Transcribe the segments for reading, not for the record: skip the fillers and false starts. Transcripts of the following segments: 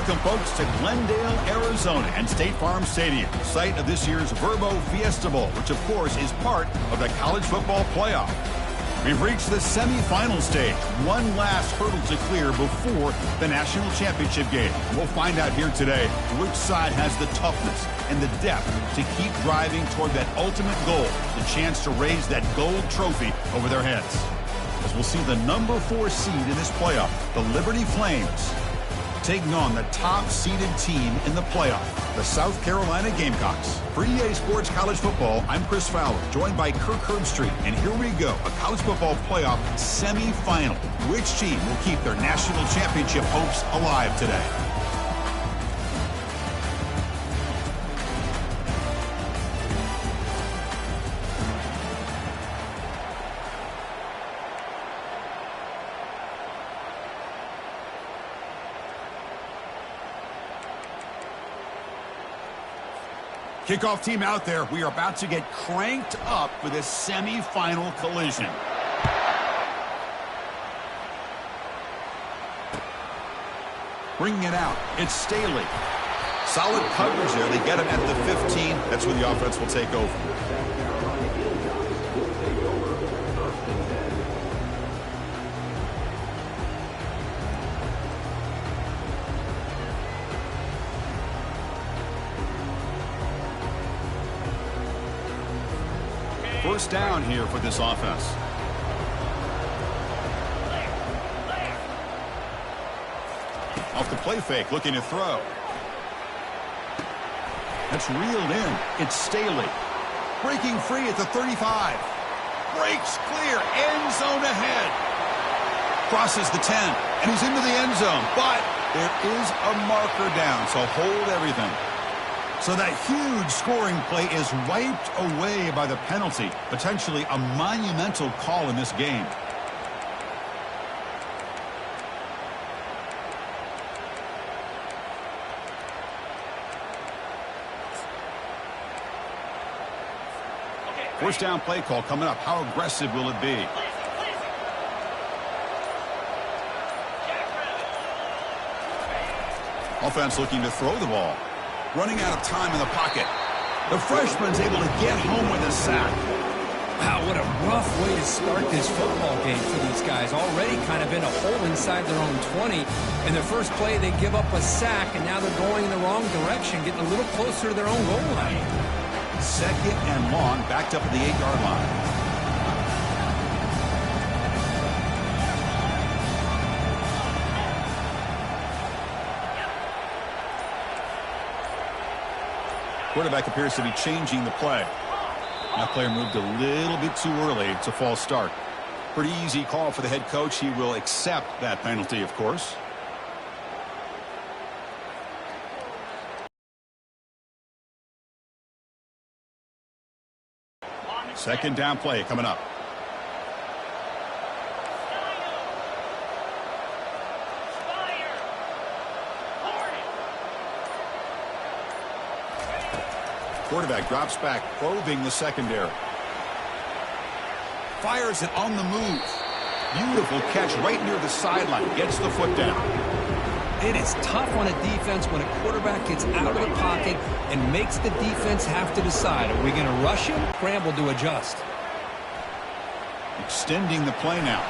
Welcome, folks, to Glendale, Arizona and State Farm Stadium, site of this year's Verbo Fiesta Bowl, which, of course, is part of the college football playoff. We've reached the semifinal stage, one last hurdle to clear before the national championship game. We'll find out here today which side has the toughness and the depth to keep driving toward that ultimate goal, the chance to raise that gold trophy over their heads. As we'll see the number 4 seed in this playoff, the Liberty Flames, taking on the top-seeded team in the playoff, the South Carolina Gamecocks. For EA Sports College Football, I'm Chris Fowler, joined by Kirk Herbstreit, and here we go, a college football playoff semifinal. Which team will keep their national championship hopes alive today? Kickoff team out there. We are about to get cranked up for this semifinal collision. Bringing it out. It's Staley. Solid coverage there. They get him at the 15. That's where the offense will take over. First down here for this offense. Off the play fake, looking to throw. That's reeled in. It's Staley. Breaking free at the 35. Breaks clear. End zone ahead. Crosses the 10. And he's into the end zone. But there is a marker down, so hold everything. So that huge scoring play is wiped away by the penalty. Potentially a monumental call in this game. First down play call coming up. How aggressive will it be? Offense looking to throw the ball. Running out of time in the pocket. The freshman's able to get home with a sack. Wow, what a rough way to start this football game for these guys. Already kind of in a hole inside their own 20. In their first play, they give up a sack, and now they're going in the wrong direction, getting a little closer to their own goal line. Second and long, backed up at the 8-yard line. Quarterback appears to be changing the play. That player moved a little bit too early. It's a false start. Pretty easy call for the head coach. He will accept that penalty, of course. Second down play coming up. Quarterback drops back, probing the secondary. Fires it on the move. Beautiful catch right near the sideline. Gets the foot down. It is tough on a defense when a quarterback gets out of the pocket and makes the defense have to decide, are we going to rush him? Scramble to adjust. Extending the play now.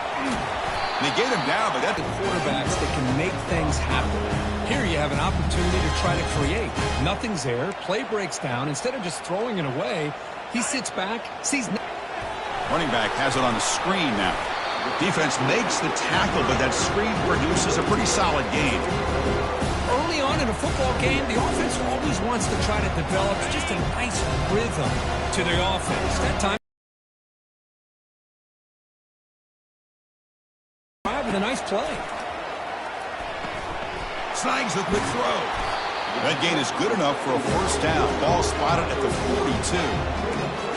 They get him down, but that's the quarterbacks that can make things happen. Here you have an opportunity to try to create. Nothing's there. Play breaks down. Instead of just throwing it away, he sits back, sees. Running back has it on the screen now. Defense makes the tackle, but that screen produces a pretty solid gain. Early on in a football game, the offense always wants to try to develop just a nice rhythm to the offense. That time, with a nice play. Snags the quick throw. That gain is good enough for a first down. Ball spotted at the 42.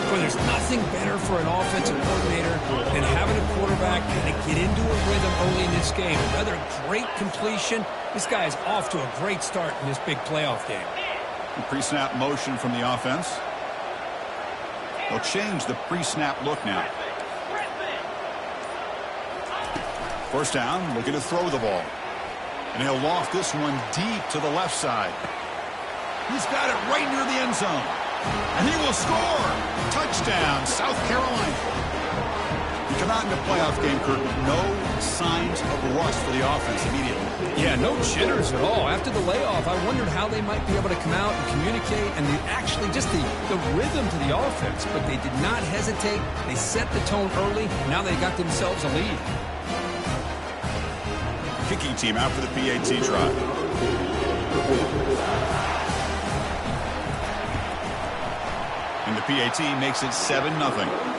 Well, there's nothing better for an offensive coordinator than having a quarterback kind of get into a rhythm early in this game. Another great completion. This guy is off to a great start in this big playoff game. Pre-snap motion from the offense. They'll change the pre-snap look now. First down, looking to throw the ball. And he'll loft this one deep to the left side. He's got it right near the end zone. And he will score. Touchdown, South Carolina. You come out in the playoff game, Kirk, no signs of rust for the offense immediately. Yeah, no jitters at all. After the layoff, I wondered how they might be able to come out and communicate and actually just the rhythm to the offense. But they did not hesitate. They set the tone early. Now they got themselves a lead. Kicking team out for the PAT try. And the PAT makes it 7-0.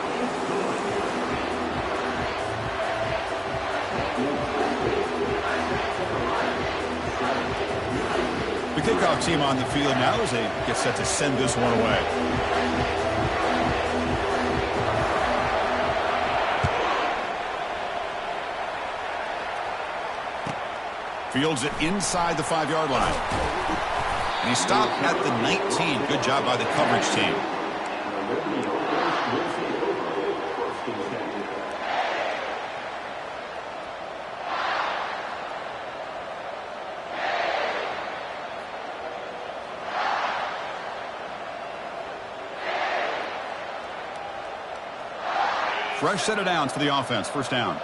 The kickoff team on the field now as they get set to send this one away. Fields it inside the 5-yard line. And he stopped at the 19. Good job by the coverage team. Fresh set of downs for the offense. First down.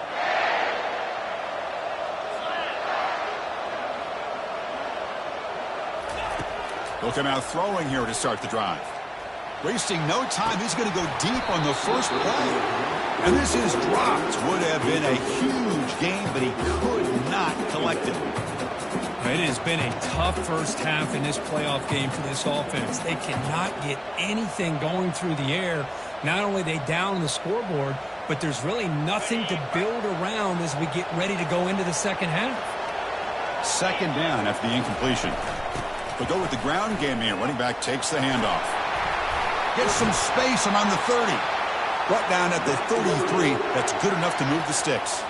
He'll come out throwing here to start the drive. Wasting no time. He's going to go deep on the first play. And this is dropped. Would have been a huge game, but he could not collect it. It has been a tough first half in this playoff game for this offense. They cannot get anything going through the air. Not only are they down on the scoreboard, but there's really nothing to build around as we get ready to go into the second half. Second down after the incompletion. They'll go with the ground game here. Running back takes the handoff. Gets some space and on the 30. Brought down at the 33. That's good enough to move the sticks.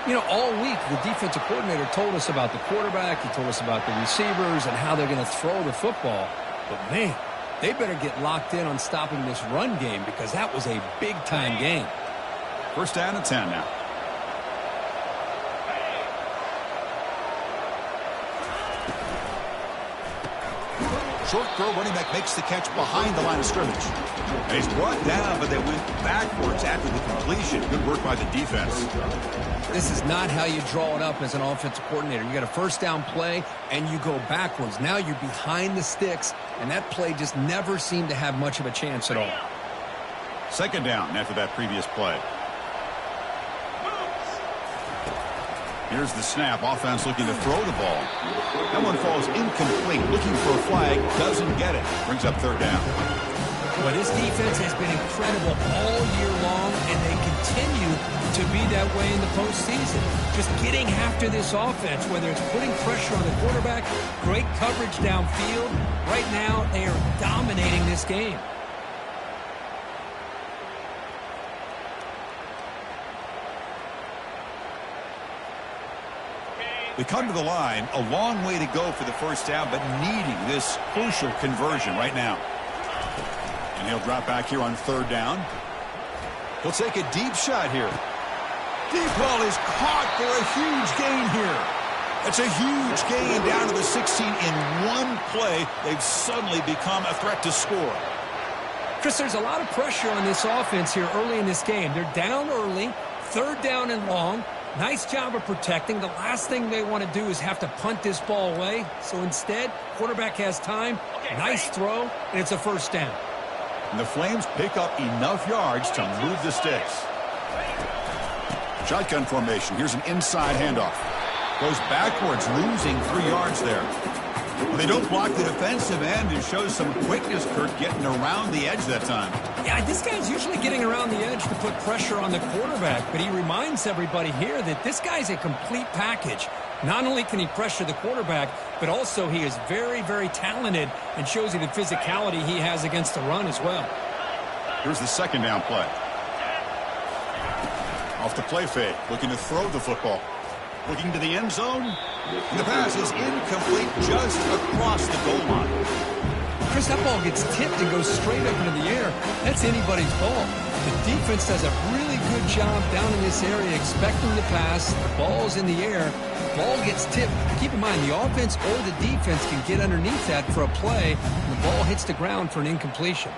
You know, all week the defensive coordinator told us about the quarterback. He told us about the receivers and how they're going to throw the football. But, man, they better get locked in on stopping this run game because that was a big-time game. First down and 10 now. Short throw, running back makes the catch behind the line of scrimmage. And he's brought down, but they went backwards after the completion. Good work by the defense. This is not how you draw it up as an offensive coordinator. You got a first down play, and you go backwards. Now you're behind the sticks, and that play just never seemed to have much of a chance at all. Second down after that previous play. Here's the snap. Offense looking to throw the ball. That one falls incomplete. Looking for a flag. Doesn't get it. Brings up third down. Well, this defense has been incredible all year long, and they continue to be that way in the postseason. Just getting after this offense, whether it's putting pressure on the quarterback, great coverage downfield. Right now, they are dominating this game. They come to the line, a long way to go for the first down, but needing this crucial conversion right now. And he'll drop back here on third down. He'll take a deep shot here. Deep ball is caught for a huge gain here. It's a huge gain down to the 16 in one play. They've suddenly become a threat to score. Chris, there's a lot of pressure on this offense here early in this game. They're down early, third down and long. Nice job of protecting. The last thing they want to do is have to punt this ball away. So instead, quarterback has time. Nice throw, and it's a first down. And the Flames pick up enough yards to move the sticks. Shotgun formation. Here's an inside handoff. Goes backwards, losing 3 yards there. Well, they don't block the defensive end and shows some quickness, Kirk, getting around the edge that time. Yeah, this guy's usually getting around the edge to put pressure on the quarterback, but he reminds everybody here that this guy's a complete package. Not only can he pressure the quarterback, but also he is very, very talented and shows you the physicality he has against the run as well. Here's the second down play. Off the play fake, looking to throw the football. Looking to the end zone. And the pass is incomplete just across the goal line. Chris, that ball gets tipped and goes straight up into the air. That's anybody's ball. The defense does a really good job down in this area, expecting the pass. The ball's in the air. Ball gets tipped. Keep in mind, the offense or the defense can get underneath that for a play, and the ball hits the ground for an incompletion.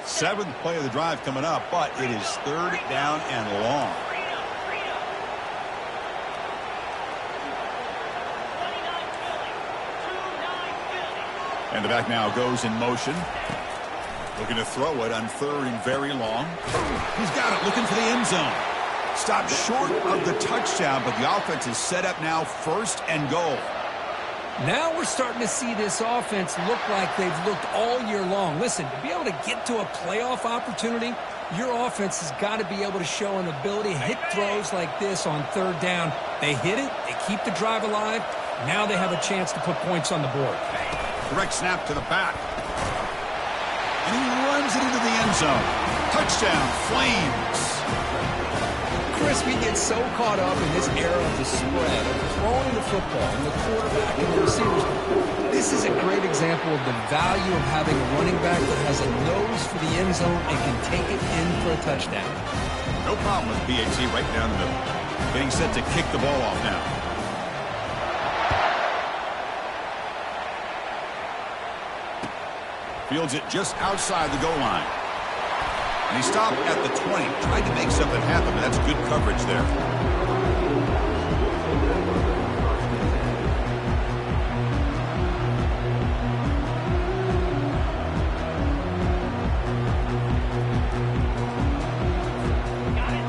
Seventh play of the drive coming up, but it is third down and long. And the back now goes in motion. Looking to throw it on third and very long. He's got it, looking for the end zone. Stopped short of the touchdown, but the offense is set up now first and goal. Now we're starting to see this offense look like they've looked all year long. Listen, to be able to get to a playoff opportunity, your offense has got to be able to show an ability to hit throws like this on third down. They hit it, they keep the drive alive. Now they have a chance to put points on the board. Direct snap to the back. And he runs it into the end zone. Touchdown, Flames. Chris, we get so caught up in this era of the spread, of throwing the football, and the quarterback and the receivers. This is a great example of the value of having a running back that has a nose for the end zone and can take it in for a touchdown. No problem with PAT right down the middle. Getting set to kick the ball off now. Fields it just outside the goal line. And he stopped at the 20. Tried to make something happen, but that's good coverage there.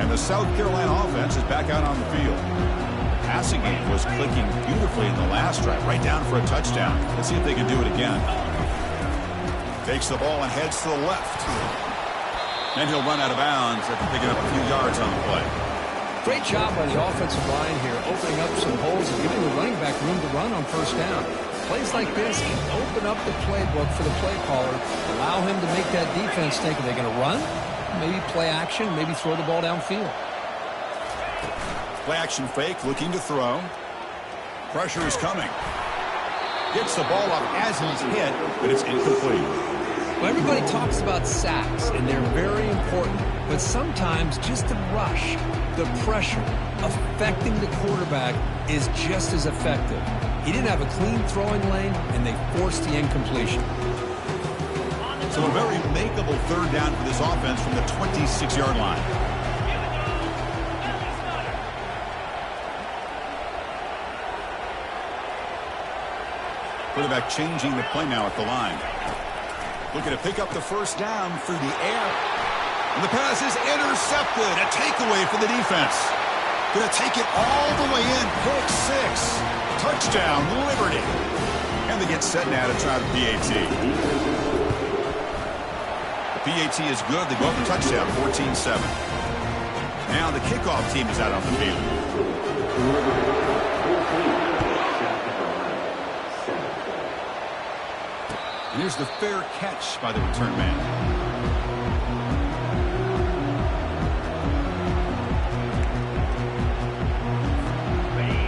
And the South Carolina offense is back out on the field. The passing game was clicking beautifully in the last drive, right down for a touchdown. Let's see if they can do it again. Takes the ball and heads to the left. And he'll run out of bounds after picking up a few yards on the play. Great job by the offensive line here, opening up some holes and giving the running back room to run on first down. Plays like this can open up the playbook for the play caller, allow him to make that defense think, are they going to run? Maybe play action, maybe throw the ball downfield. Play action fake, looking to throw. Pressure is coming. Gets the ball up as he's hit, but it's incomplete. Well, everybody talks about sacks, and they're very important. But sometimes just the rush, the pressure, affecting the quarterback is just as effective. He didn't have a clean throwing lane, and they forced the incompletion. So a very makeable third down for this offense from the 26-yard line. Quarterback changing the play now at the line. Looking to pick up the first down through the air. And the pass is intercepted. A takeaway for the defense. Going to take it all the way in. Pick six. Touchdown, Liberty. And they get set now to try the PAT. The PAT is good. They go up a touchdown, 14-7. Now the kickoff team is out on the field. And here's the fair catch by the return man.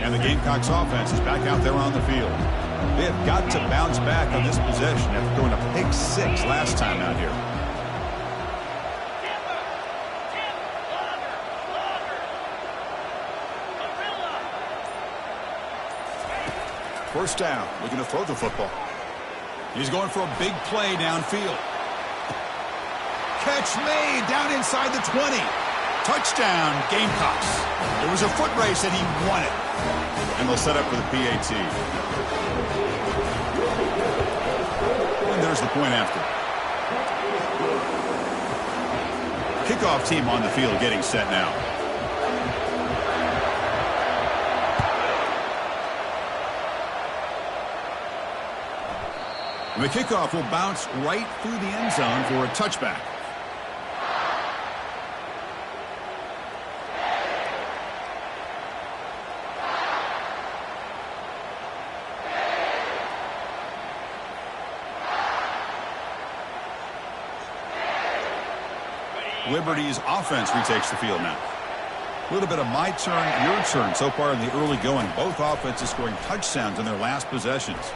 And the Gamecocks offense is back out there on the field. They have got to bounce back on this possession after throwing a pick six last time out here. First down, looking to throw the football. He's going for a big play downfield. Catch made down inside the 20. Touchdown, Gamecocks. It was a foot race and he won it. And they'll set up for the PAT. And there's the point after. Kickoff team on the field getting set now. And the kickoff will bounce right through the end zone for a touchback. Liberty's offense retakes the field now. A little bit of my turn, your turn so far in the early going. Both offenses scoring touchdowns in their last possessions.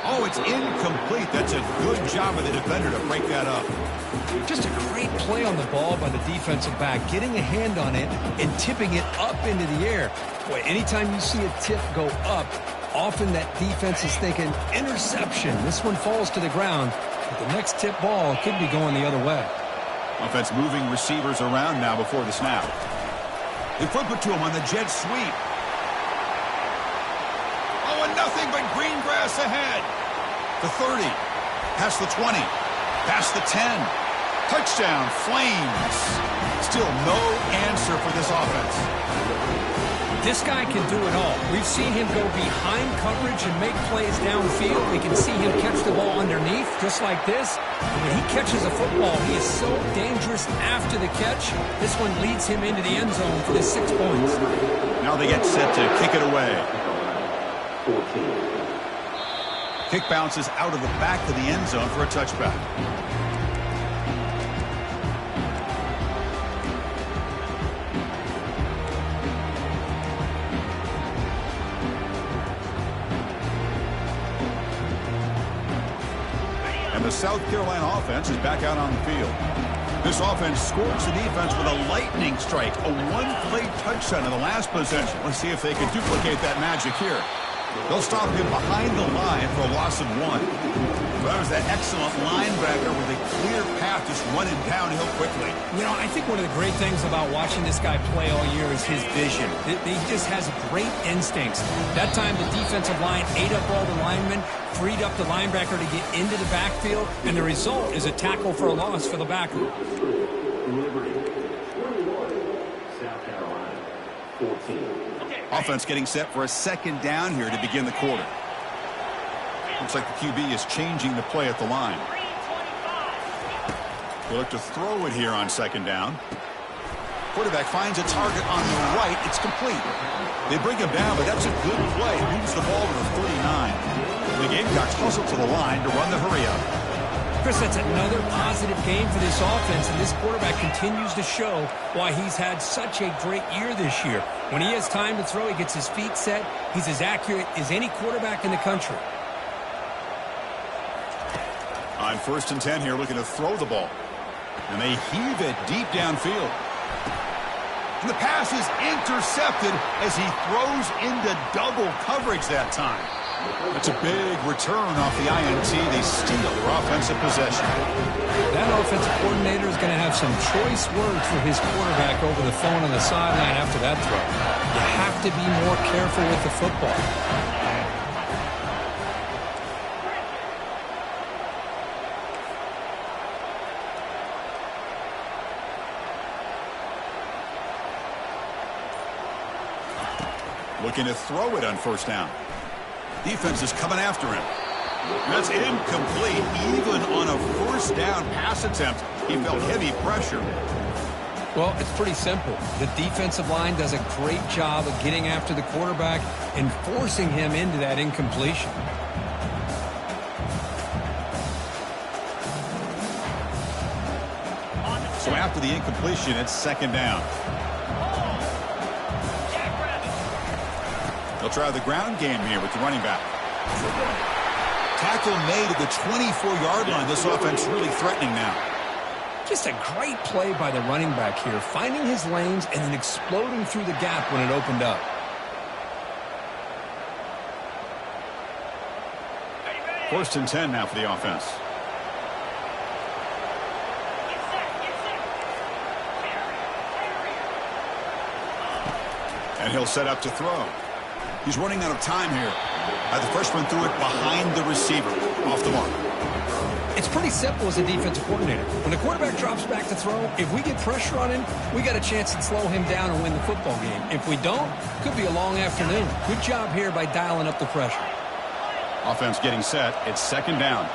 Oh, it's incomplete. That's a good job of the defender to break that up. Just a great play on the ball by the defensive back, getting a hand on it and tipping it up into the air. Boy, anytime you see a tip go up, often that defense is thinking interception. This one falls to the ground, but the next tip ball could be going the other way. Offense moving receivers around now before the snap. They flip it to him on the jet sweep. Oh, and nothing but green grass ahead. The 30, past the 20, past the 10. Touchdown, Flames. Still no answer for this offense. This guy can do it all. We've seen him go behind coverage and make plays downfield. We can see him catch the ball underneath, just like this. And when he catches a football, he is so dangerous after the catch. This one leads him into the end zone for the 6 points. Now they get set to kick it away. 14. Kick bounces out of the back of the end zone for a touchback. And the South Carolina offense is back out on the field. This offense scores the defense with a lightning strike, a one-play touchdown in the last possession. Let's see if they can duplicate that magic here. They'll stop him behind the line for a loss of 1. That was that excellent linebacker with a clear path just running downhill quickly. You know, I think one of the great things about watching this guy play all year is his vision. He just has great instincts. That time the defensive line ate up all the linemen, freed up the linebacker to get into the backfield, and the result is a tackle for a loss for the backer. South Carolina, 14. Offense getting set for a second down here to begin the quarter. Looks like the QB is changing the play at the line. They look to throw it here on second down. Quarterback finds a target on the right. It's complete. They bring him down, but that's a good play. Moves the ball to the 39. The Gamecocks hustle to the line to run the hurry up. Chris, that's another positive game for this offense, and this quarterback continues to show why he's had such a great year this year. When he has time to throw, he gets his feet set. He's as accurate as any quarterback in the country. On 1st and 10 here, looking to throw the ball. And they heave it deep downfield. And the pass is intercepted as he throws into double coverage that time. That's a big return off the INT. They steal their offensive possession. That offensive coordinator is going to have some choice words for his quarterback over the phone on the sideline after that throw. You have to be more careful with the football. Looking to throw it on 1st down. Defense is coming after him. That's incomplete. Even on a 1st down pass attempt, he felt heavy pressure. Well, it's pretty simple. The defensive line does a great job of getting after the quarterback and forcing him into that incompletion. So after the incompletion, it's 2nd down. They'll try the ground game here with the running back. Tackle made at the 24-yard line. This offense really threatening now. Just a great play by the running back here, finding his lanes and then exploding through the gap when it opened up. 1st and 10 now for the offense. And he'll set up to throw. He's running out of time here. The freshman threw it behind the receiver. Off the mark. It's pretty simple as a defensive coordinator. When the quarterback drops back to throw, if we get pressure on him, we got a chance to slow him down and win the football game. If we don't, could be a long afternoon. Good job here by dialing up the pressure. Offense getting set. It's 2nd down.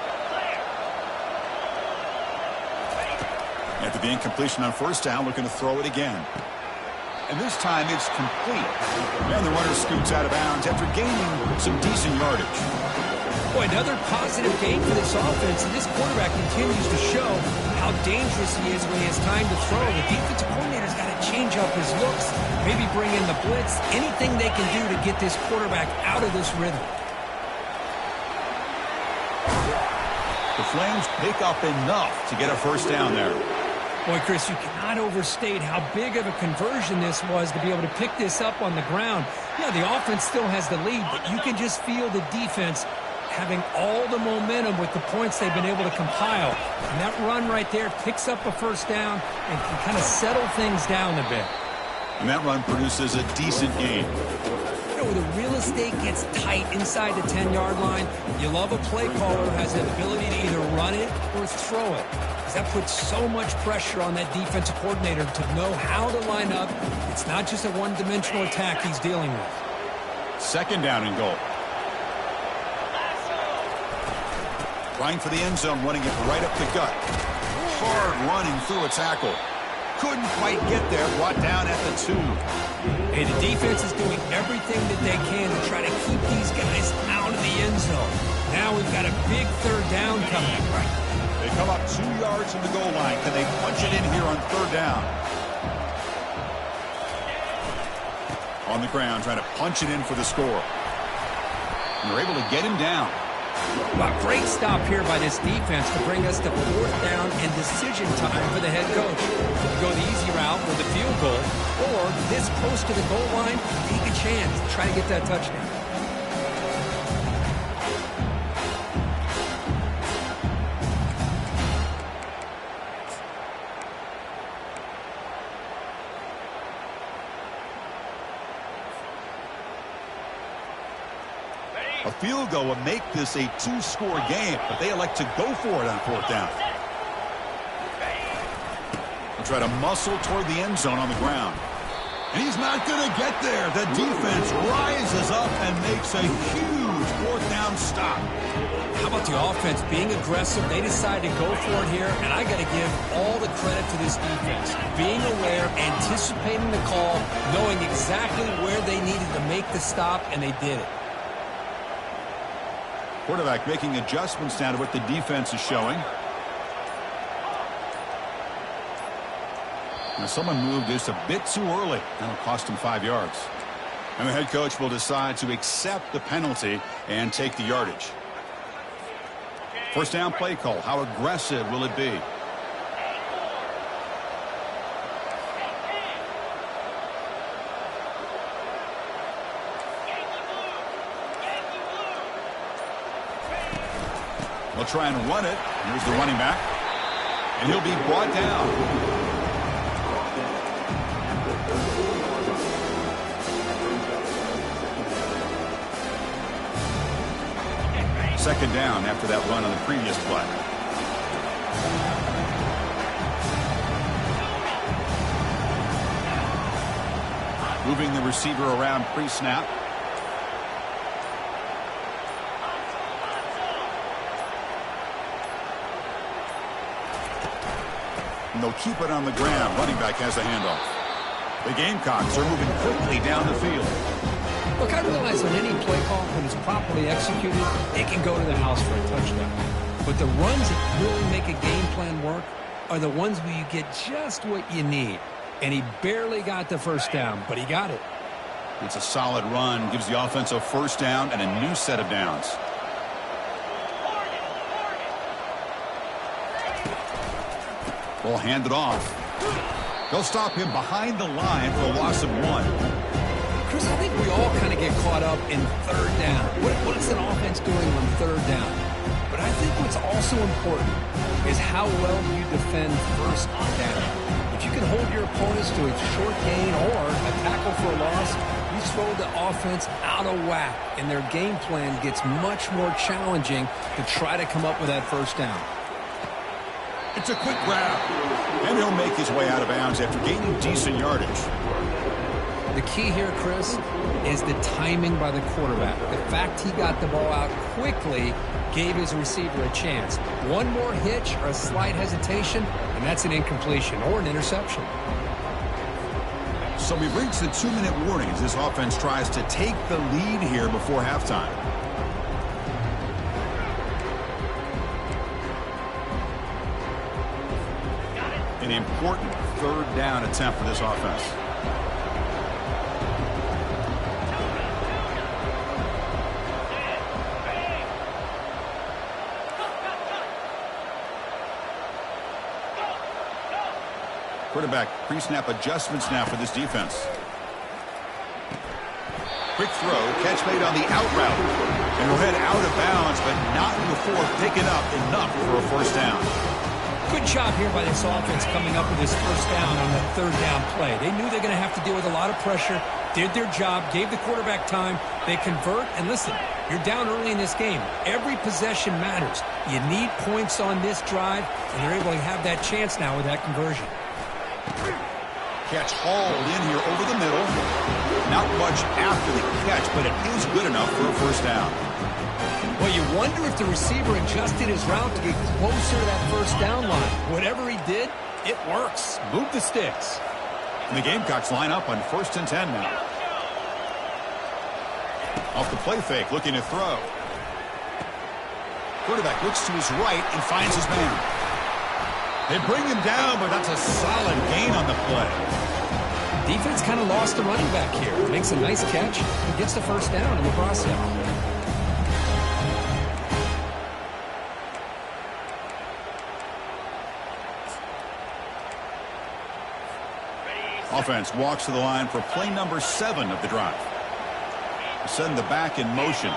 After the incompletion on 1st down, looking to throw it again. And this time it's complete. And the runner scoots out of bounds after gaining some decent yardage. Boy, another positive game for this offense, and this quarterback continues to show how dangerous he is when he has time to throw. The defensive coordinator's got to change up his looks, maybe bring in the blitz, anything they can do to get this quarterback out of this rhythm. Flames pick up enough to get a first down there. Boy, Chris, you cannot overstate how big of a conversion this was to be able to pick this up on the ground. Yeah, the offense still has the lead, but you can just feel the defense having all the momentum with the points they've been able to compile. And that run right there picks up a first down and can kind of settle things down a bit. And that run produces a decent gain. You know, the real estate gets tight inside the 10-yard line. You love a play caller who has the ability to either run it or throw it. Because that puts so much pressure on that defensive coordinator to know how to line up. It's not just a one-dimensional attack he's dealing with. Second down and goal. Trying for the end zone, running it right up the gut. Hard running through a tackle. Couldn't quite get there, brought down at the 2. Hey, the defense is doing everything that they can to try to keep these guys out of the end zone. Now we've got a big third down coming. They come up 2 yards from the goal line. Can they punch it in here on third down? On the ground, trying to punch it in for the score. And they're able to get him down. Well, great stop here by this defense to bring us to fourth down and decision time for the head coach. You go the easy route with a field goal, or this close to the goal line, take a chance to try to get that touchdown. A field goal would make this a 2-score game, but they elect to go for it on fourth down. They'll try to muscle toward the end zone on the ground. And he's not going to get there. The defense rises up and makes a huge fourth down stop. How about the offense being aggressive? They decide to go for it here, and I got to give all the credit to this defense. Being aware, anticipating the call, knowing exactly where they needed to make the stop, and they did it. Quarterback making adjustments now to what the defense is showing. Now someone moved this a bit too early. That'll cost him 5 yards. And the head coach will decide to accept the penalty and take the yardage. First down play call. How aggressive will it be? They'll try and run it. Here's the running back. And he'll be brought down. Second down after that run on the previous play. Moving the receiver around pre-snap. And they'll keep it on the ground. Running back has a handoff. The Gamecocks are moving quickly down the field. Look, I realize on any play call, when it's properly executed, it can go to the house for a touchdown. But the runs that really make a game plan work are the ones where you get just what you need. And he barely got the first down, but he got it. It's a solid run. Gives the offense a first down and a new set of downs. Ball handed off. They'll stop him behind the line for a loss of 1. Chris, I think we all kind of get caught up in third down. What is an offense doing on third down? But I think what's also important is how well you defend first down. If you can hold your opponents to a short gain or a tackle for a loss, you throw the offense out of whack, and their game plan gets much more challenging to try to come up with that first down. It's a quick grab, and he'll make his way out of bounds after gaining decent yardage. The key here, Chris, is the timing by the quarterback. The fact he got the ball out quickly gave his receiver a chance. One more hitch or a slight hesitation, and that's an incompletion or an interception. So we've reached the 2-minute warning as this offense tries to take the lead here before halftime. An important third down attempt for this offense. Quarterback pre-snap adjustments now for this defense. Quick throw, catch made on the out route. And he'll head out of bounds, but not before picking up enough for a first down. Good job here by this offense coming up with this first down on that third down play. They knew they're going to have to deal with a lot of pressure, did their job, gave the quarterback time. They convert, and listen, you're down early in this game. Every possession matters. You need points on this drive, and they're able to have that chance now with that conversion. Catch hauled in here over the middle. Not much after the catch, but it is good enough for a first down. Well, you wonder if the receiver adjusted his route to get closer to that first down line. Whatever he did, it works. Move the sticks. And the Gamecocks line up on 1st and 10 now. Off the play fake, looking to throw. Quarterback looks to his right and finds his man. They bring him down, but that's a solid gain on the play. Defense kind of lost the running back here. Makes a nice catch and gets the first down in the process. Offense walks to the line for play number 7 of the drive. Send the back in motion.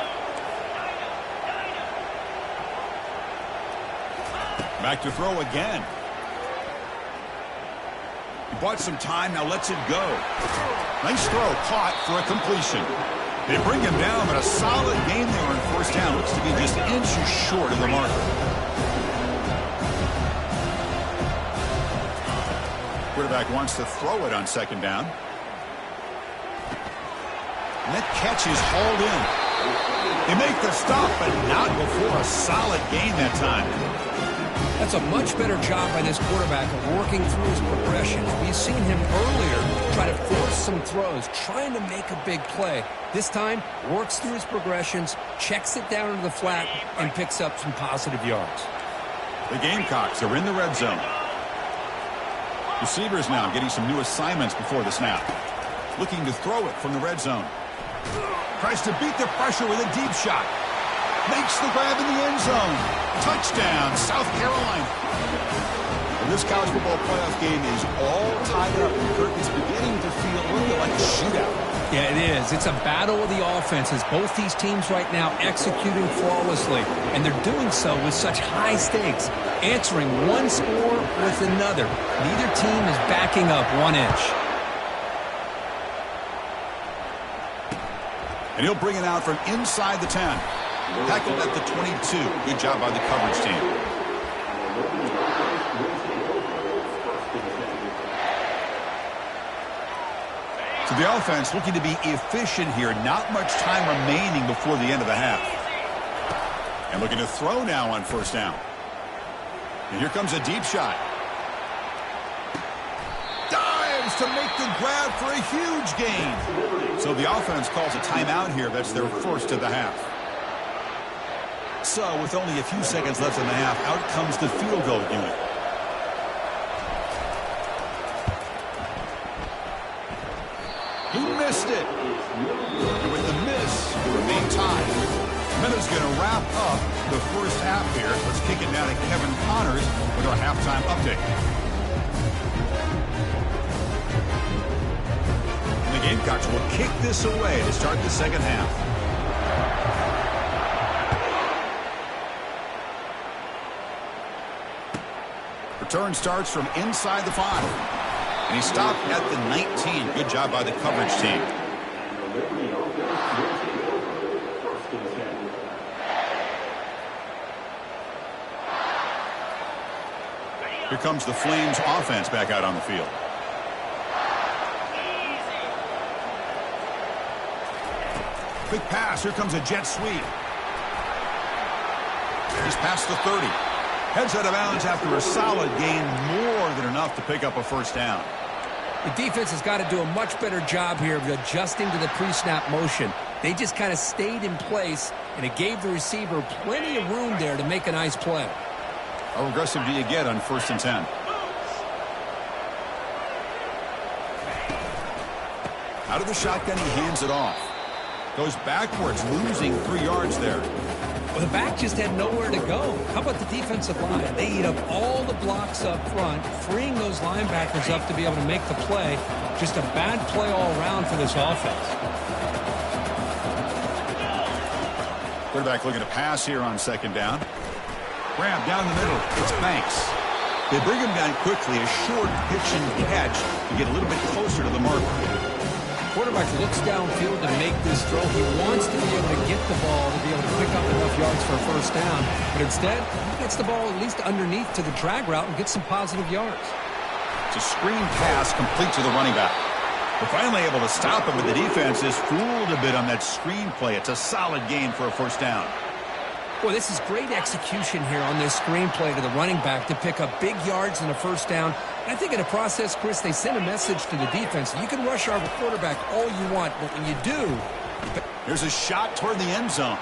Back to throw again. He bought some time, now lets it go. Nice throw, caught for a completion. They bring him down, but a solid gain there on first down. Looks to be just inches short of the marker. Quarterback wants to throw it on second down. And that catch is hauled in. They make the stop, but not before a solid gain that time. That's a much better job by this quarterback of working through his progressions. We've seen him earlier try to force some throws, trying to make a big play. This time, works through his progressions, checks it down into the flat, and picks up some positive yards. The Gamecocks are in the red zone. Receivers now getting some new assignments before the snap. Looking to throw it from the red zone. Tries to beat the pressure with a deep shot. Makes the grab in the end zone. Touchdown, South Carolina. And this college football playoff game is all tied up. And Kirk is beginning to feel a little bit like a shootout. Yeah, it is. It's a battle of the offenses. Both these teams right now executing flawlessly. And they're doing so with such high stakes. Answering one score with another. Neither team is backing up 1 inch. And he'll bring it out from inside the 10. Tackled at the 22. Good job by the coverage team. So the offense looking to be efficient here. Not much time remaining before the end of the half. And looking to throw now on first down. And here comes a deep shot. Dives to make the grab for a huge gain. So the offense calls a timeout here. That's their first of the half. So with only a few seconds left in the half, out comes the field goal unit. He missed it. And with the miss, it remained tied. Meadows going to wrap up the first half here. Let's kick it down to Kevin Connors with our halftime update. And the Gamecocks will kick this away to start the second half. Return starts from inside the 5. And he stopped at the 19. Good job by the coverage team. Here comes the Flames offense back out on the field. Quick pass. Here comes a jet sweep. He's past the 30. Heads out of bounds after a solid gain, more than enough to pick up a first down. The defense has got to do a much better job here of adjusting to the pre-snap motion. They just kind of stayed in place, and it gave the receiver plenty of room there to make a nice play. How aggressive do you get on 1st and 10? Out of the shotgun, he hands it off. Goes backwards, losing 3 yards there. Well, the back just had nowhere to go. How about the defensive line? They eat up all the blocks up front, freeing those linebackers up to be able to make the play. Just a bad play all around for this offense. Quarterback looking to pass here on second down. Grab down the middle. It's Banks. They bring him down quickly. A short pitch and catch to get a little bit closer to the marker. Quarterback looks downfield to make this throw. He wants to be able to get the ball to be able to pick up enough yards for a first down. But instead, he gets the ball at least underneath to the drag route and gets some positive yards. It's a screen pass complete to the running back. They're finally able to stop him, but the defense is fooled a bit on that screen play. It's a solid gain for a first down. Boy, this is great execution here on this screen play to the running back to pick up big yards and a first down. I think in the process, Chris, they send a message to the defense. You can rush our quarterback all you want, but when you do... Here's a shot toward the end zone.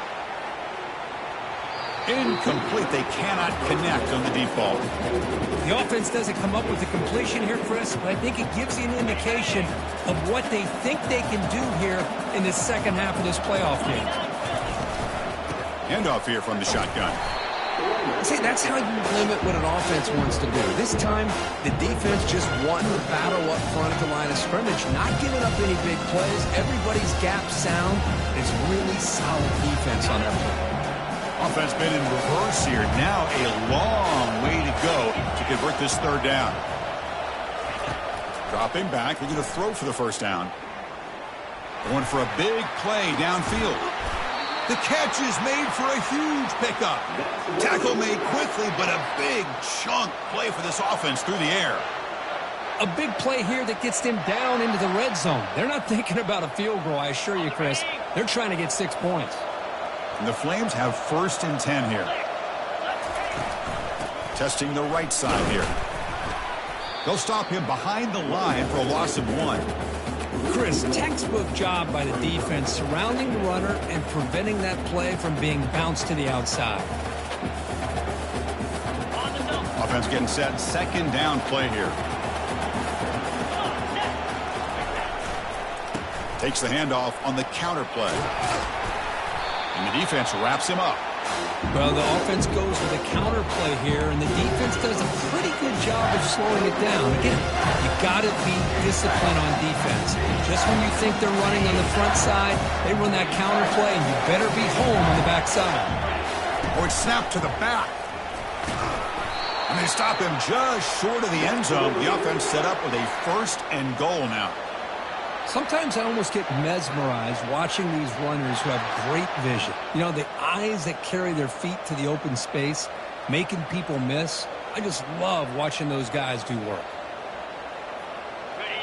Incomplete. They cannot connect on the deep ball. The offense doesn't come up with a completion here, Chris, but I think it gives you an indication of what they think they can do here in the second half of this playoff game. Handoff here from the shotgun. See, that's how you limit what an offense wants to do. This time, the defense just won the battle up front at the line of scrimmage, not giving up any big plays. Everybody's gap sound. It's really solid defense on that play. Offense been in reverse here. Now a long way to go to convert this third down. Dropping back. We're going to throw for the first down. Going for a big play downfield. The catch is made for a huge pickup. Tackle made quickly, but a big chunk play for this offense through the air. A big play here that gets them down into the red zone. They're not thinking about a field goal, I assure you, Chris. They're trying to get 6 points. And the Flames have 1st and 10 here. Testing the right side here. They'll stop him behind the line for a loss of 1. Chris, textbook job by the defense surrounding the runner and preventing that play from being bounced to the outside. Offense getting set. Second down play here. Takes the handoff on the counter play. And the defense wraps him up. Well, the offense goes with a counter play here, and the defense does a pretty good job of slowing it down. Again, you got to be disciplined on defense. Just when you think they're running on the front side, they run that counter play, and you better be home on the back side. Or it's snapped to the back. And they stop him just short of the end zone. The offense set up with a 1st and goal now. Sometimes I almost get mesmerized watching these runners who have great vision. You know, the eyes that carry their feet to the open space, making people miss. I just love watching those guys do work.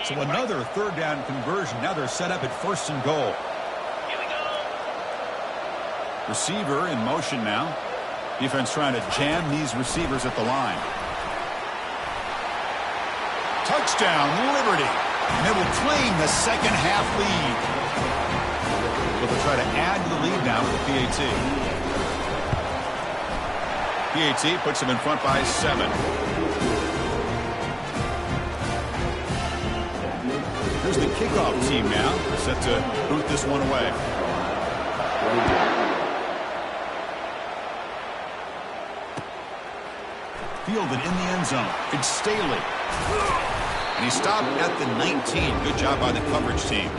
So another third down conversion. Now they're set up at 1st and goal. Receiver in motion now. Defense trying to jam these receivers at the line. Touchdown, Liberty. And they will claim the second half lead. But they'll try to add to the lead now with the PAT. PAT puts them in front by 7. Here's the kickoff team now, set to boot this one away. Fielded in the end zone. It's Staley. And he stopped at the 19. Good job by the coverage team.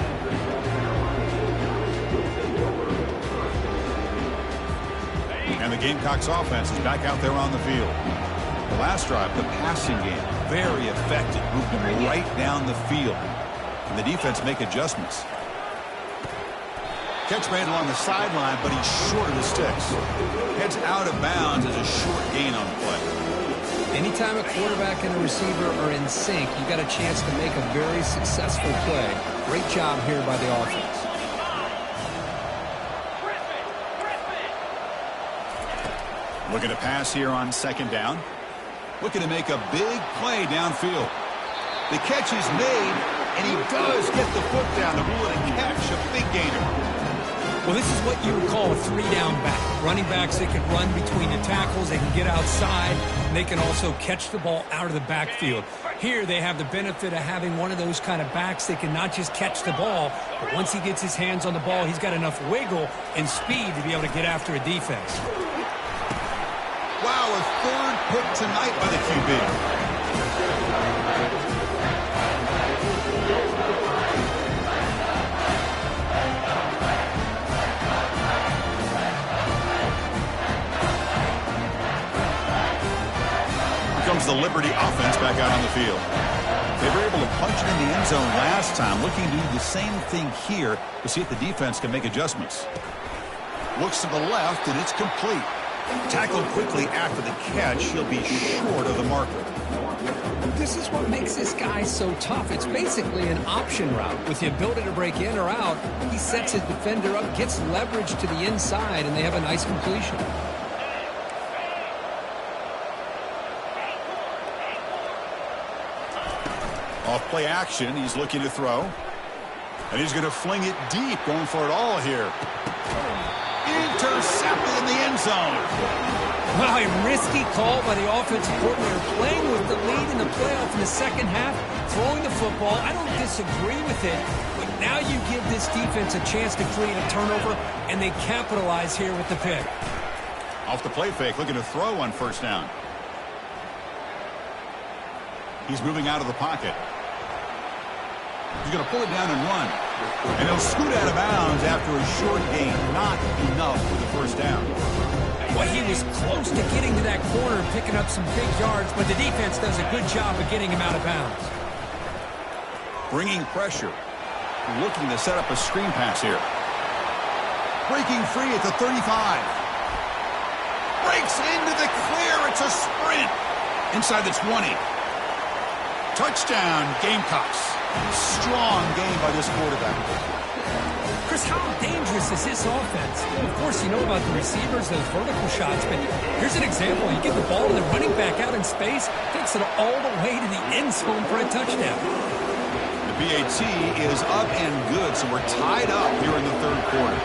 And the Gamecocks offense is back out there on the field. The last drive, the passing game, very effective. Moved him right down the field. And the defense make adjustments. Catch made along the sideline, but he's short of the sticks. Heads out of bounds as a short gain on the play. Anytime a quarterback and a receiver are in sync, you got a chance to make a very successful play. Great job here by the offense. Looking to pass here on second down. Looking to make a big play downfield. The catch is made, and he does get the foot down to rule it a catch, a big gainer. Well, this is what you would call a 3-down back. Running backs, they can run between the tackles, they can get outside, and they can also catch the ball out of the backfield. Here, they have the benefit of having one of those kind of backs that can not just catch the ball, but once he gets his hands on the ball, he's got enough wiggle and speed to be able to get after a defense. Wow, a third pick tonight by the QB. Comes the Liberty offense back out on the field. They were able to punch it in the end zone last time, looking to do the same thing here to see if the defense can make adjustments. Looks to the left, and it's complete. Tackled quickly after the catch. He'll be short of the marker. This is what makes this guy so tough. It's basically an option route. With the ability to break in or out, he sets his defender up, gets leverage to the inside, and they have a nice completion. Off play action, he's looking to throw. And he's going to fling it deep, going for it all here. Intercepted in the end zone. Wow, a risky call by the offensive coordinator, playing with the lead in the playoff in the second half, throwing the football. I don't disagree with it, but now you give this defense a chance to create a turnover, and they capitalize here with the pick. Off the play fake, looking to throw on first down. He's moving out of the pocket. He's going to pull it down and run. And he'll scoot out of bounds after a short gain. Not enough for the first down. Well, he was close to getting to that corner and picking up some big yards, but the defense does a good job of getting him out of bounds. Bringing pressure. Looking to set up a screen pass here. Breaking free at the 35. Breaks into the clear. It's a sprint. Inside the 20. Touchdown, Gamecocks. Strong game by this quarterback. Chris, how dangerous is this offense? Of course, you know about the receivers, those vertical shots, but here's an example. You get the ball and the running back out in space, takes it all the way to the end zone for a touchdown. The BAT is up and good, so we're tied up here in the third quarter.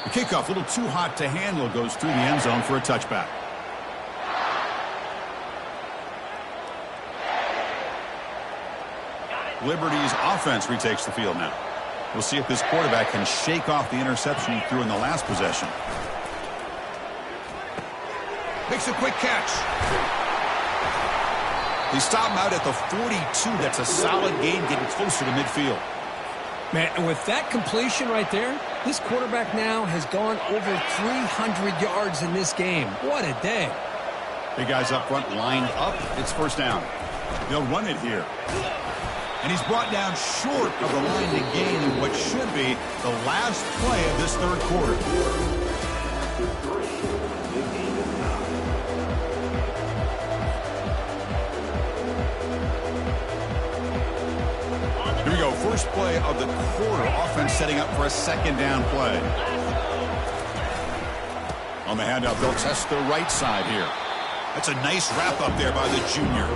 The kickoff, a little too hot to handle, goes through the end zone for a touchback. Liberty's offense retakes the field now. We'll see if this quarterback can shake off the interception he threw in the last possession. Makes a quick catch. They stop him out at the 42. That's a solid gain, getting closer to midfield. Man, and with that completion right there, this quarterback now has gone over 300 yards in this game. What a day. Big guys up front lined up. It's first down. They'll run it here. And he's brought down short of the line to gain in what should be the last play of this third quarter. Here we go. First play of the quarter. Offense setting up for a second down play. On the handout, they'll test the right side here. That's a nice wrap up there by the junior.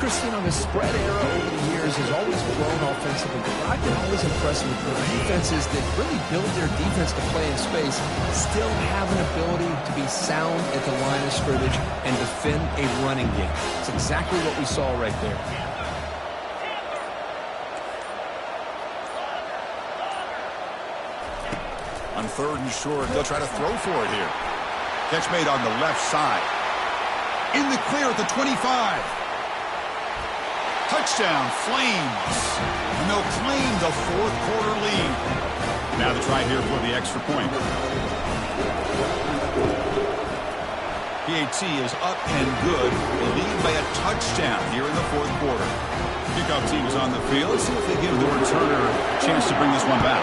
Chris, you know, the spread era over the years has always grown offensively, but I've been always impressed with the defenses that really build their defense to play in space, still have an ability to be sound at the line of scrimmage and defend a running game. It's exactly what we saw right there. On third and short, they'll try to throw for it here. Catch made on the left side. In the clear at the 25. Touchdown, Flames. And they'll claim the fourth quarter lead. Now the try here for the extra point. PAT is up and good. They lead by a touchdown here in the fourth quarter. Kickoff team is on the field. Let's see if they give the returner a chance to bring this one back.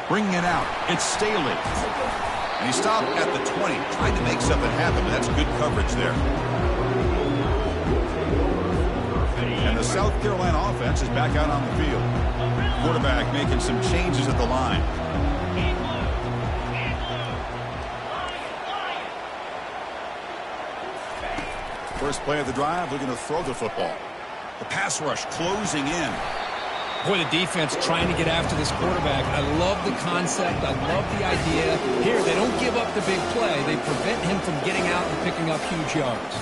Bringing it out. It's Staley. And he stopped at the 20, trying to make something happen, but that's good coverage there. And the South Carolina offense is back out on the field. Quarterback making some changes at the line. First play of the drive, looking to throw the football. The pass rush closing in. Boy, the defense trying to get after this quarterback. I love the concept. I love the idea. Here, they don't give up the big play. They prevent him from getting out and picking up huge yards.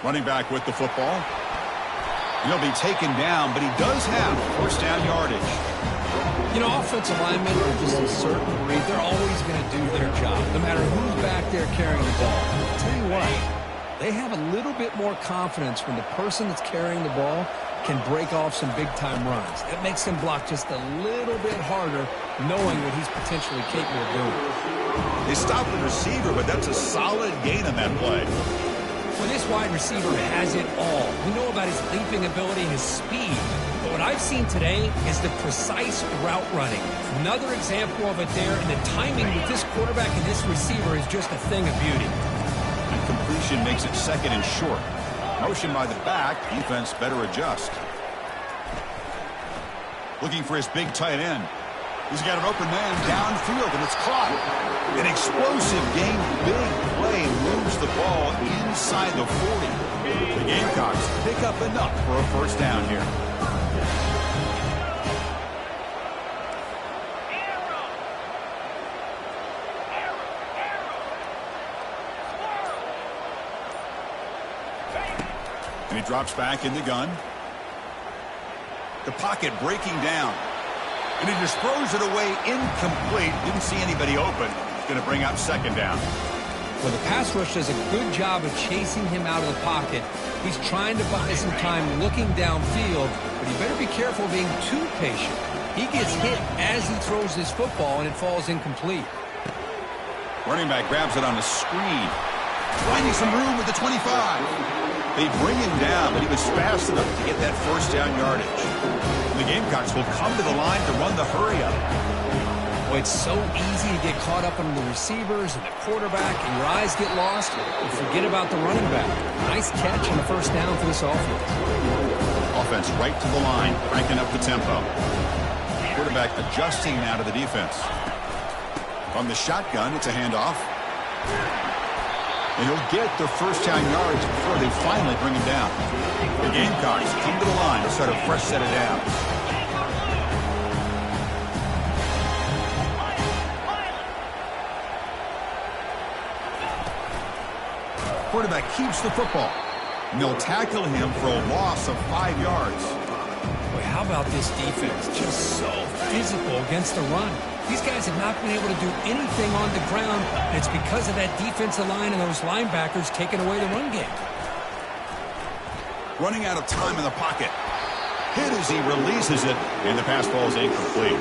Running back with the football. He'll be taken down, but he does have first down yardage. You know, offensive linemen are just a certain breed. They're always going to do their job, no matter who's back there carrying the ball. I'll tell you what, they have a little bit more confidence when the person that's carrying the ball can break off some big-time runs. That makes him block just a little bit harder, knowing what he's potentially capable of doing. They stopped the receiver, but that's a solid gain on that play. Well, this wide receiver has it all. We know about his leaping ability and his speed. But what I've seen today is the precise route running. Another example of it there, and the timing with this quarterback and this receiver is just a thing of beauty. And completion makes it second and short. Motion by the back, defense better adjust. Looking for his big tight end. He's got an open man downfield, and it's caught. An explosive gain, big play, and moves the ball inside the 40. The Gamecocks pick up enough for a first down here. And he drops back in the gun. The pocket breaking down. And he just throws it away incomplete. Didn't see anybody open. It's going to bring up second down. Well, the pass rush does a good job of chasing him out of the pocket. He's trying to buy some time looking downfield, but he better be careful being too patient. He gets hit as he throws his football, and it falls incomplete. Running back grabs it on the screen. Finding some room with the 25. They bring him down, but he was fast enough to get that first down yardage. The Gamecocks will come to the line to run the hurry-up. Well, it's so easy to get caught up on the receivers and the quarterback, and your eyes get lost. You forget about the running back. Nice catch on the first down for this offense. Offense right to the line, cranking up the tempo. Quarterback adjusting now to the defense. From the shotgun, it's a handoff. And he'll get the first down yards before they finally bring him down. The Gamecocks come to the line to start a fresh set of downs. Quarterback keeps the football. And they'll tackle him for a loss of 5 yards. Boy, how about this defense? Just so physical against the run. These guys have not been able to do anything on the ground, and it's because of that defensive line and those linebackers taking away the run game. Running out of time in the pocket. Hit as he releases it, and the pass ball is incomplete.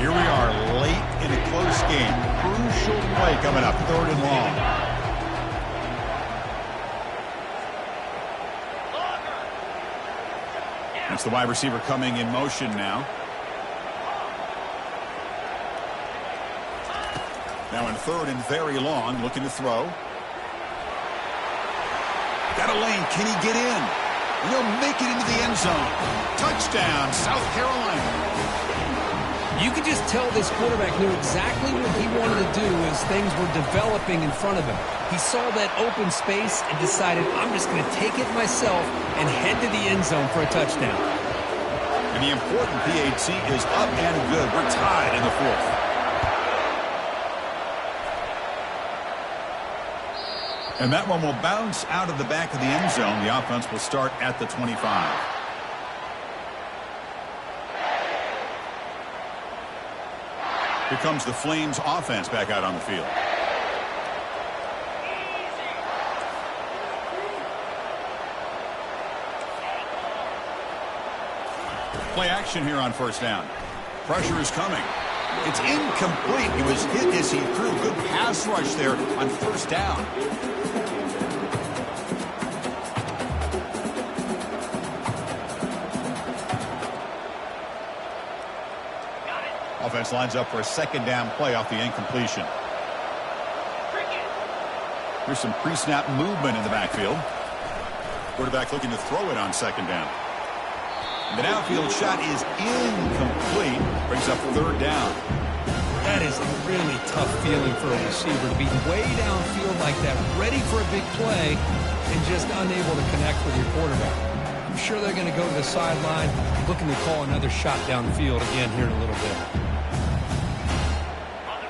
Here we are late in a close game. Crucial play coming up, 3rd and long. That's the wide receiver coming in motion now. Now in 3rd and very long, looking to throw. Got a lane. Can he get in? And he'll make it into the end zone. Touchdown, South Carolina. You could just tell this quarterback knew exactly what he wanted to do as things were developing in front of him. He saw that open space and decided, I'm just going to take it myself and head to the end zone for a touchdown. And the important PAT is up and good. We're tied in the 4th. And that one will bounce out of the back of the end zone. The offense will start at the 25. Here comes the Flames offense back out on the field. Play action here on first down. Pressure is coming. It's incomplete. He was hit as he threw. Good pass rush there on first down. Offense lines up for a second down play off the incompletion. Here's some pre-snap movement in the backfield. Quarterback looking to throw it on second down. The downfield shot is incomplete. Brings up 3rd down. That is a really tough feeling for a receiver to be way downfield like that, ready for a big play, and just unable to connect with your quarterback. I'm sure they're going to go to the sideline looking to call another shot downfield again here in a little bit.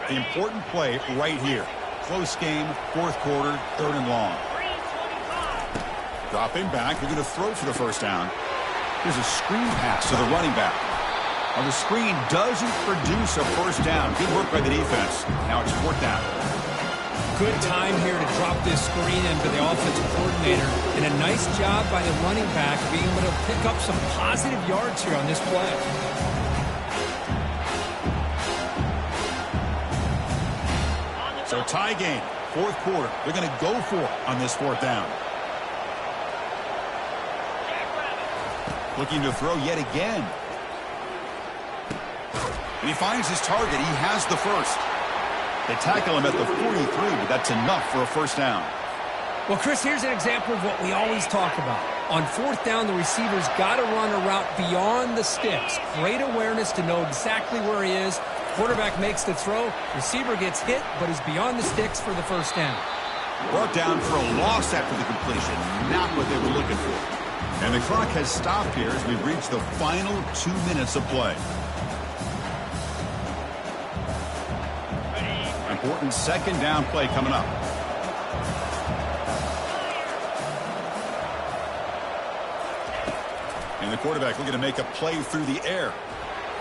The important play right here. close game, fourth quarter, third and long. Dropping back, they're going to throw for the first down. Here's a screen pass to the running back. Well, the screen doesn't produce a first down. Good work by the defense. Now it's fourth down. Good time here to drop this screen into the offensive coordinator. And a nice job by the running back being able to pick up some positive yards here on this play. So tie game, fourth quarter. They're going to go for it on this fourth down. Looking to throw yet again. And he finds his target. He has the first. They tackle him at the 43, but that's enough for a first down. Well, Chris, here's an example of what we always talk about. On fourth down, the receiver's got to run a route beyond the sticks. Great awareness to know exactly where he is. Quarterback makes the throw. Receiver gets hit, but is beyond the sticks for the first down. Brought down for a loss after the completion. Not what they were looking for. And the clock has stopped here as we've reached the final 2 minutes of play. Important second down play coming up. And the quarterback looking to make a play through the air.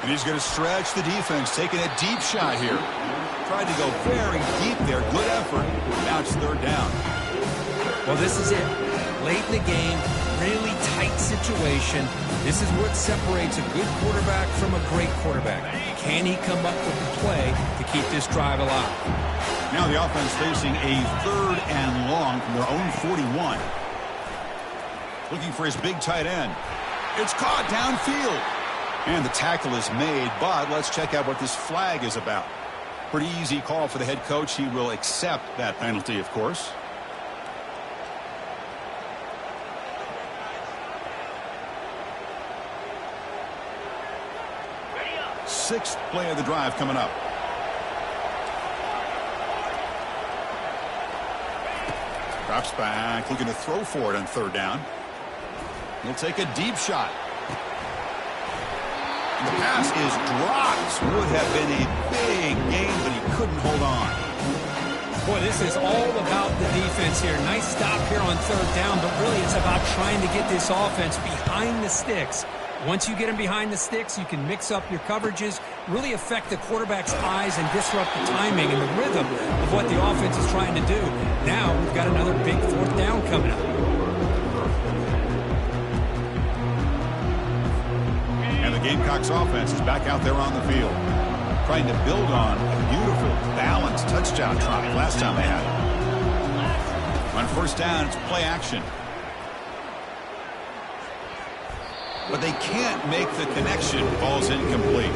And he's going to stretch the defense, taking a deep shot here. Tried to go very deep there. Good effort. Now it's third down. Well, this is it. Late in the game, really tight situation. This is what separates a good quarterback from a great quarterback. Can he come up with the play to keep this drive alive? Now the offense facing a third and long from their own 41. Looking for his big tight end. It's caught downfield. And the tackle is made, but let's check out what this flag is about. Pretty easy call for the head coach. He will accept that penalty, of course. Sixth play of the drive coming up. Drops back, looking to throw for it on third down. He'll take a deep shot. And the pass is dropped. Would have been a big game, but he couldn't hold on. Boy, this is all about the defense here. Nice stop here on third down, but really it's about trying to get this offense behind the sticks. Once you get him behind the sticks, you can mix up your coverages, really affect the quarterback's eyes and disrupt the timing and the rhythm of what the offense is trying to do. Now we've got another big fourth down coming up. And the Gamecocks offense is back out there on the field, trying to build on a beautiful, balanced touchdown drive last time they had it. On first down, it's play action. But they can't make the connection. Ball's incomplete.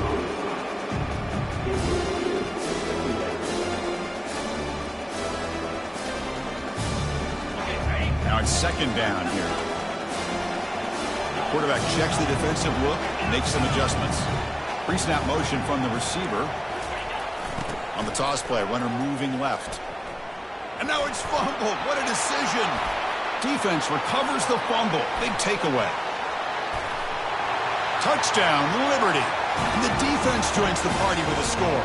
Now it's second down here. The quarterback checks the defensive look, makes some adjustments. Pre-snap motion from the receiver. On the toss play, runner moving left. And now it's fumbled. What a decision. Defense recovers the fumble. Big takeaway. Touchdown, Liberty. And the defense joins the party with a score.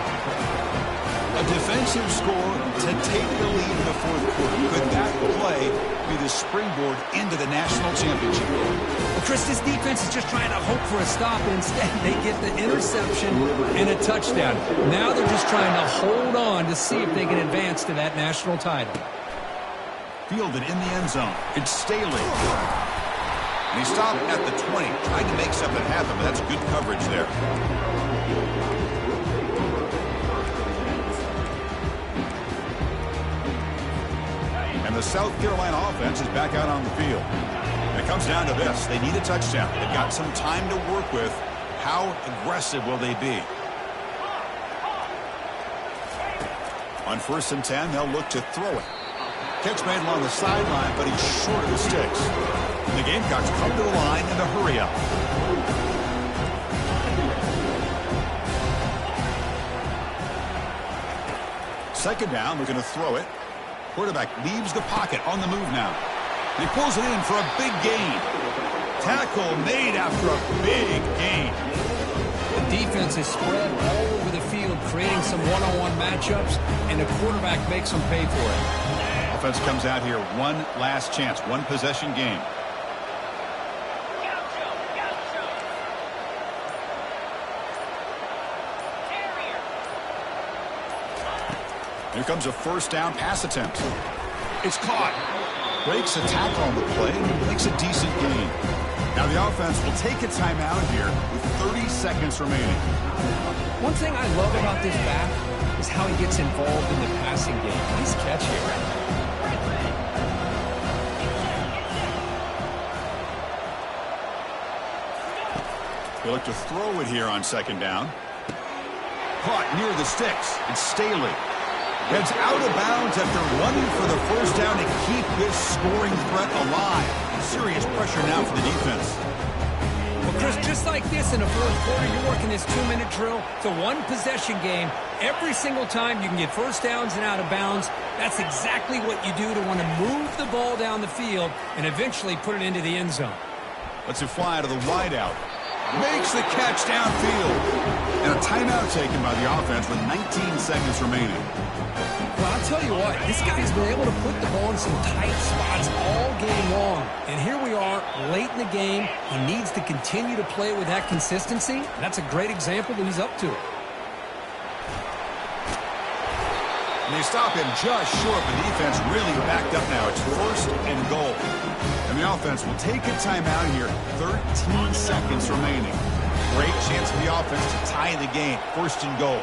A defensive score to take the lead in the fourth quarter. Could that play be the springboard into the national championship? Well, Chris, this defense is just trying to hope for a stop, and instead they get the interception and a touchdown. Now they're just trying to hold on to see if they can advance to that national title. Fielded in the end zone. It's Staley. And he stopped at the 20, trying to make something happen, but that's good coverage there. And the South Carolina offense is back out on the field. And it comes down to this. They need a touchdown. They've got some time to work with. How aggressive will they be? On 1st and 10, they'll look to throw it. Catch made along the sideline, but he's short of the sticks. And the Gamecocks come to the line in a hurry-up. Second down, looking to throw it. Quarterback leaves the pocket on the move now. And he pulls it in for a big gain. Tackle made after a big gain. The defense defense is spread all over the field, creating some one-on-one matchups, and the quarterback makes them pay for it. Offense comes out here, one last chance, one possession game. Here comes a first down pass attempt. It's caught. Breaks a tackle on the play and makes a decent gain. Now the offense will take a timeout here with 30 seconds remaining. One thing I love about this back is how he gets involved in the passing game. Nice catch here. They look to throw it here on second down. Caught near the sticks. It's Staley. Heads out of bounds after running for the first down to keep this scoring threat alive. Serious pressure now for the defense. Well, Chris, just like this in the fourth quarter, you're working this 2-minute drill. It's a one-possession game. Every single time you can get first downs and out of bounds. That's exactly what you do to want to move the ball down the field and eventually put it into the end zone. Lets it fly out of the wideout. Makes the catch downfield. And a timeout taken by the offense with 19 seconds remaining. Well, I'll tell you what, this guy's been able to put the ball in some tight spots all game long. And here we are, late in the game. He needs to continue to play with that consistency. And that's a great example that he's up to it. And they stop him just short. The defense really backed up now. It's first and goal. And the offense will take a timeout here. 13 seconds remaining. Great chance for the offense to tie the game. First and goal.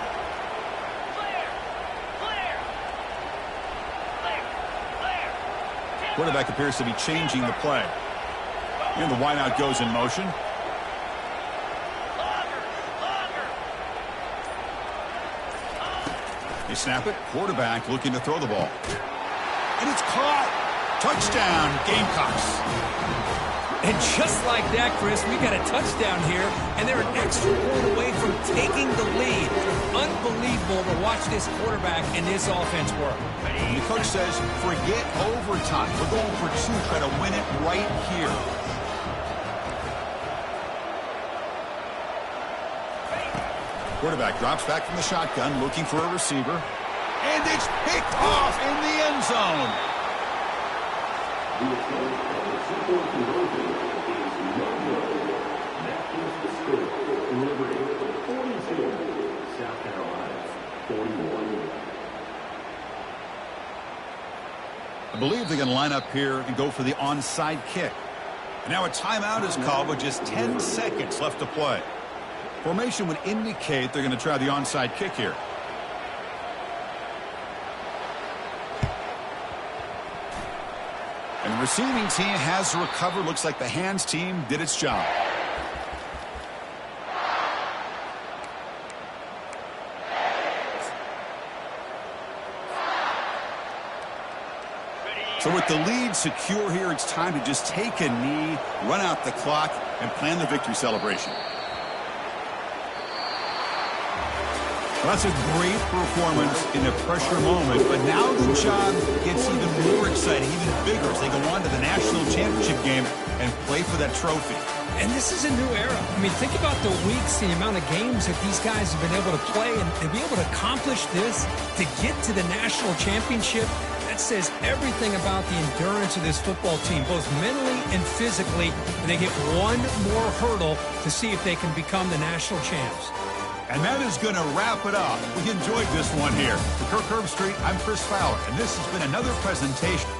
Quarterback appears to be changing the play. And the wideout goes in motion. They snap it. Quarterback looking to throw the ball. And it's caught. Touchdown, Gamecocks. And just like that, Chris, we got a touchdown here, and they're an extra point away from taking the lead. Unbelievable to watch this quarterback and this offense work. And the coach says, forget overtime. We're going for two. Try to win it right here. Quarterback drops back from the shotgun, looking for a receiver. And it's picked off in the end zone. South Carolina, 41. I believe they're going to line up here and go for the onside kick. And now a timeout is called with just 10 seconds left to play. Formation would indicate they're going to try the onside kick here. And the receiving team has to recover. Looks like the hands team did its job. So with the lead secure here, it's time to just take a knee, run out the clock, and plan the victory celebration. Well, that's a great performance in a pressure moment, but now the job gets even more exciting, even bigger as they go on to the national championship game and play for that trophy. And this is a new era. I mean, think about the weeks, the amount of games that these guys have been able to play, and to be able to accomplish this, to get to the national championship, that says everything about the endurance of this football team, both mentally and physically. And they get one more hurdle to see if they can become the national champs. And that is going to wrap it up. We enjoyed this one here. For Kirk Herbstreit, I'm Chris Fowler, and this has been another presentation